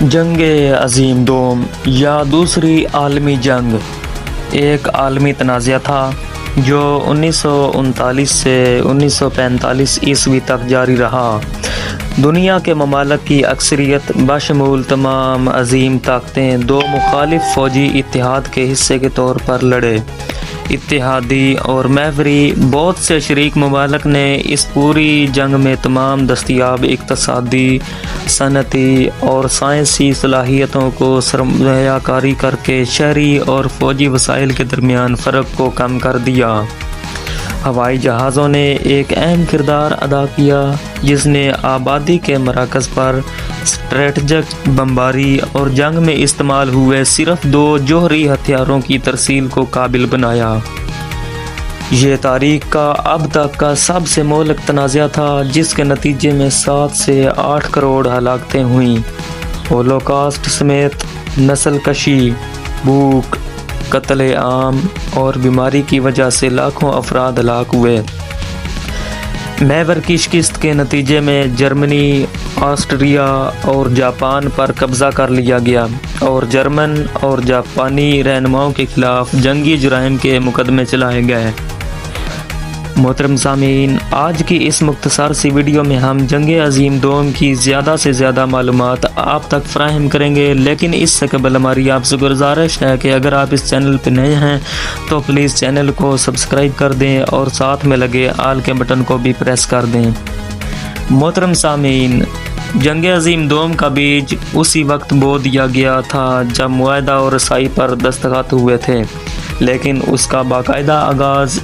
जंग अजीम दोम या दूसरी आलमी जंग एक आलमी तनाज़ा था जो 1939 से 1945 ईस्वी तक जारी रहा। दुनिया के ममालिक की अक्सरियत बशमूल तमाम अजीम ताकतें दो मुखालिफ फ़ौजी इत्तेहाद के हिस्से के तौर पर लड़े। इत्तेहादी और महवरी बहुत से शरीक ममालिक ने इस पूरी जंग में तमाम दस्तयाब इक़्तिसादी, सनती और साइंसी सलाहियतों को सरमायाकारी करके शहरी और फ़ौजी वसाइल के दरमियान फ़र्क को कम कर दिया। हवाई जहाज़ों ने एक अहम किरदार अदा किया जिसने आबादी के मराकज़ पर स्ट्रेटजिक बमबारी और जंग में इस्तेमाल हुए सिर्फ दो जोहरी हथियारों की तरसील को काबिल बनाया। ये तारीख का अब तक का सबसे मोहलक तनाज़ा था जिसके नतीजे में 7 से 8 करोड़ हलाकतें हुईं। होलोकॉस्ट समेत नस्ल कशी, भूख, कत्ल आम और बीमारी की वजह से लाखों अफराद हलाक हुए। महवर की शिकस्त के नतीजे में जर्मनी, ऑस्ट्रिया और जापान पर कब्ज़ा कर लिया गया और जर्मन और जापानी रहनुमाओं के खिलाफ जंगी जुराइम के मुकदमे चलाए गए। मोहतरम सामीन, आज की इस मुख्तसर सी वीडियो में हम जंग अजीम दोम की ज़्यादा से ज़्यादा मालूमात आप तक फ़राहम करेंगे, लेकिन इससे कबल हमारी आपसे गुजारिश है कि अगर आप इस चैनल पर नए हैं तो प्लीज़ चैनल को सब्सक्राइब कर दें और साथ में लगे आल के बटन को भी प्रेस कर दें। मोहतरम सामीन, जंग अजीम दोम का बीज उसी वक्त बो दिया गया था जब मुआहदा और रसाई पर दस्तखत हुए थे, लेकिन उसका बाकायदा आगाज़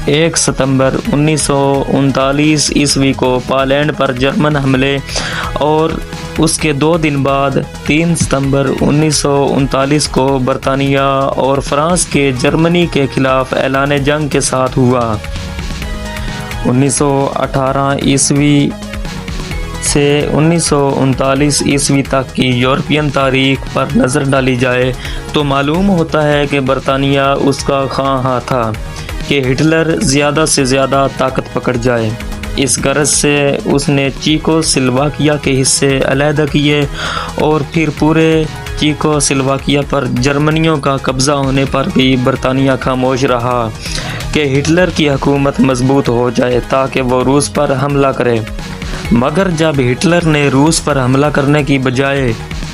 1 सितंबर 1939 ईस्वी को पोलैंड पर जर्मन हमले और उसके 2 दिन बाद 3 सितंबर 1939 को बरतानिया और फ्रांस के जर्मनी के खिलाफ ऐलान जंग के साथ हुआ। 1918 ईस्वी से 1939 ईस्वी तक की यूरोपियन तारीख पर नज़र डाली जाए तो मालूम होता है कि बरतानिया उसका ख्वाह था कि हिटलर ज़्यादा से ज़्यादा ताकत पकड़ जाए। इस गरज से उसने चेकोस्लोवाकिया के हिस्से अलहदा किए और फिर पूरे चेकोस्लोवाकिया पर जर्मनियों का कब्ज़ा होने पर भी बरतानिया खामोश रहा कि हिटलर की हुकूमत मजबूत हो जाए ताकि वो रूस पर हमला करे। मगर जब हिटलर ने रूस पर हमला करने की बजाय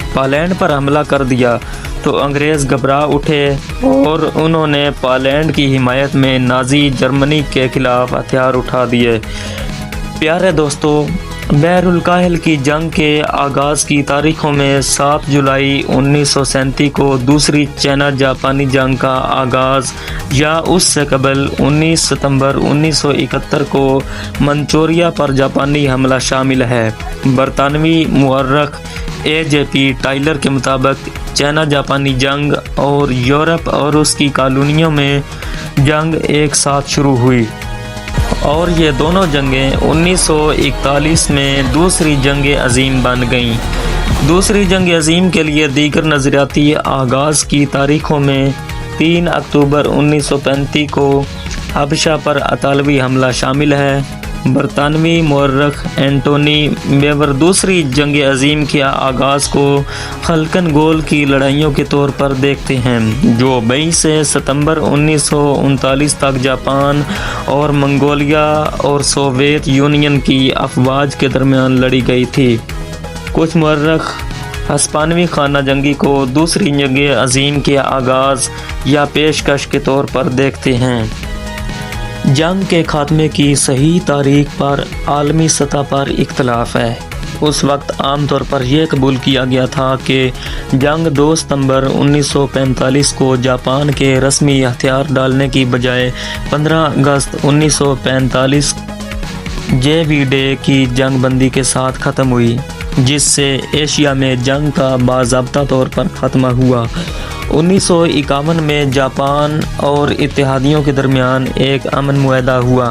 पोलैंड पर हमला कर दिया तो अंग्रेज़ घबरा उठे और उन्होंने पोलैंड की हिमायत में नाज़ी जर्मनी के खिलाफ हथियार उठा दिए। प्यारे दोस्तों, बहरुल काहिल की जंग के आगाज़ की तारीख़ों में 7 जुलाई 1937 को दूसरी चाइना जापानी जंग का आगाज़ या उससे कबल 19 सितंबर 1971 को मंचूरिया पर जापानी हमला शामिल है। बरतानवी मुअर्रिख AJP टाइलर के मुताबिक चाइना जापानी जंग और यूरोप और उसकी कॉलोनियों में जंग एक साथ शुरू हुई और ये दोनों जंगें 1941 में दूसरी जंग अजीम बन गईं। दूसरी जंग अजीम के लिए दीगर नज़रियाती आगाज़ की तारीख़ों में 3 अक्टूबर 1935 को हबशा पर अतालवी हमला शामिल है। बरतानवी मुअर्रिख एंटोनी मेवर दूसरी जंग अजीम के आगाज़ को खलकन गोल की लड़ाइयों के तौर पर देखते हैं जो 22 से सितंबर 1939 तक जापान और मंगोलिया और सोवियत यूनियन की अफवाज के दरमियान लड़ी गई थी। कुछ मुअर्रिख हस्पानवी खाना जंगी को दूसरी जंग अजीम के आगाज़ या पेशकश के तौर पर देखते हैं। जंग के खात्मे की सही तारीख पर आलमी सतह पर इख्तलाफ है। उस वक्त आम तौर पर यह कबूल किया गया था कि जंग 2 सितंबर 1945 को जापान के रस्मी हथियार डालने की बजाय 15 अगस्त 1945 JV डे की जंग बंदी के साथ ख़त्म हुई, जिससे एशिया में जंग का बाज़ाब्ता तौर पर ख़त्मा हुआ। 1951 में जापान और इत्तेहादियों के दरमियान एक अमन मुआहदा हुआ।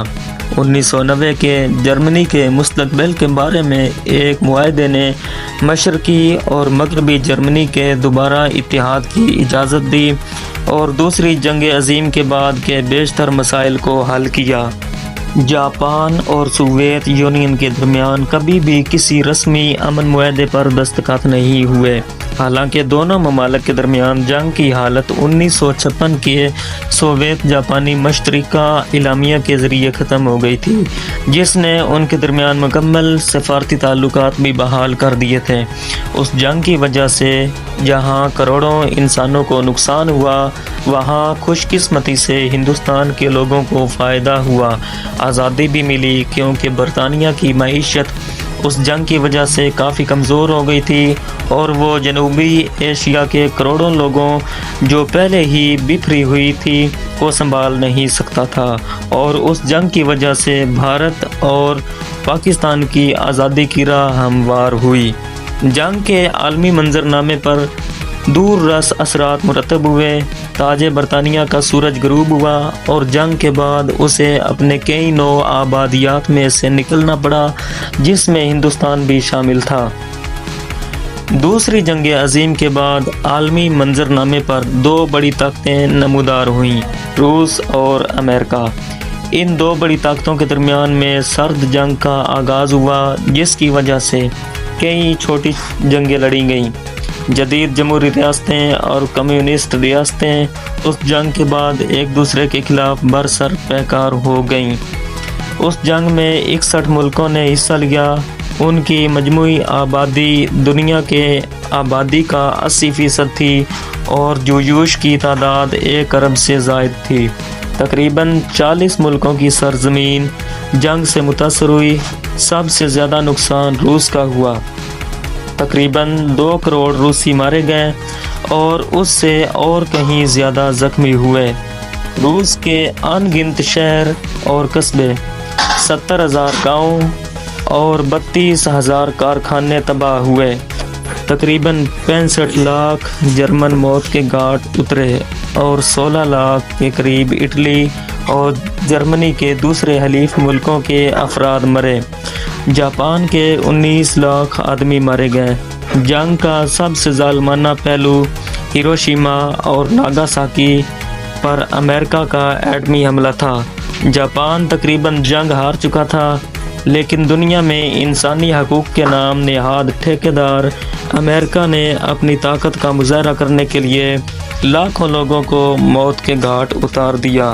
1990 के जर्मनी के मुस्तकबिल के बारे में एक मुआहदे ने मशरकी और मगरबी जर्मनी के दोबारा इत्तेहाद की इजाज़त दी और दूसरी जंग अजीम के बाद के बेशतर मसाइल को हल किया। جاپان اور سوویت یونین کے درمیان کبھی بھی کسی رسمی امن معاہدے پر دستخط نہیں ہوئے۔ حالانکہ دونوں ممالک کے درمیان جنگ کی حالت 1956 کے سوویت جاپانی مشترکہ اعلامیہ کے ذریعے ختم ہو گئی تھی، جس نے ان کے درمیان مکمل سفارتی تعلقات بھی بحال کر دیے تھے۔ اس جنگ کی وجہ سے جہاں کروڑوں انسانوں کو نقصان ہوا، وہاں خوش قسمتی سے ہندوستان کے لوگوں کو فائدہ ہوا، آزادی بھی ملی، کیونکہ برطانیہ کی معیشت اس جنگ کی وجہ سے کافی کمزور ہو گئی تھی اور وہ جنوبی ایشیا کے کروڑوں لوگوں جو پہلے ہی بکھری ہوئی تھی کو سنبھال نہیں سکتا تھا، اور اس جنگ کی وجہ سے بھارت اور پاکستان کی آزادی کی راہ ہموار ہوئی۔ جنگ کے عالمی منظرنامے پر دور رس اثرات مرتب ہوئے۔ تاج برطانیہ کا سورج غروب ہوا اور جنگ کے بعد اسے اپنے کئی نو آبادیات میں سے نکلنا پڑا، جس میں ہندوستان بھی شامل تھا۔ دوسری جنگ عظیم کے بعد عالمی منظرنامے پر دو بڑی طاقتیں نمودار ہوئیں، روس اور امریکہ۔ ان دو بڑی طاقتوں کے درمیان میں سرد جنگ کا آغاز ہوا، جس کی وجہ سے کئی چھوٹی جنگیں لڑی گئیں۔ جدید جمہوری ریاستیں اور کمیونسٹ ریاستیں اس جنگ کے بعد ایک دوسرے کے خلاف برسر پیکار ہو گئیں۔ اس جنگ میں 61 ملکوں نے حصہ لیا۔ ان کی مجموعی آبادی دنیا کے آبادی کا 80% تھی اور جوجوش کی تعداد 1 ارب سے زائد تھی۔ تقریباً 40 ملکوں کی سرزمین جنگ سے متاثر ہوئی۔ سب سے زیادہ نقصان روس کا ہوا۔ تقریباً 2 کروڑ روسی مارے گئے اور اس سے اور کہیں زیادہ زخمی ہوئے۔ روس کے ان گنت شہر اور قصبے، 70,000 گاؤں اور 32,000 کارخانے تباہ ہوئے۔ تقریباً 65 لاکھ جرمن موت کے گھاٹ اترے اور 16 لاکھ کے قریب اٹلی اور جرمنی کے دوسرے حلیف ملکوں کے افراد مرے۔ جاپان کے 19 لاکھ آدمی مارے گئے۔ جنگ کا سب سے ظالمانہ پہلو ہیروشیما اور ناگاساکی پر امریکہ کا ایٹمی حملہ تھا۔ جاپان تقریباً جنگ ہار چکا تھا، لیکن دنیا میں انسانی حقوق کے نام نہاد ٹھیکیدار امریکہ نے اپنی طاقت کا مظاہرہ کرنے کے لیے لاکھوں لوگوں کو موت کے گھاٹ اتار دیا۔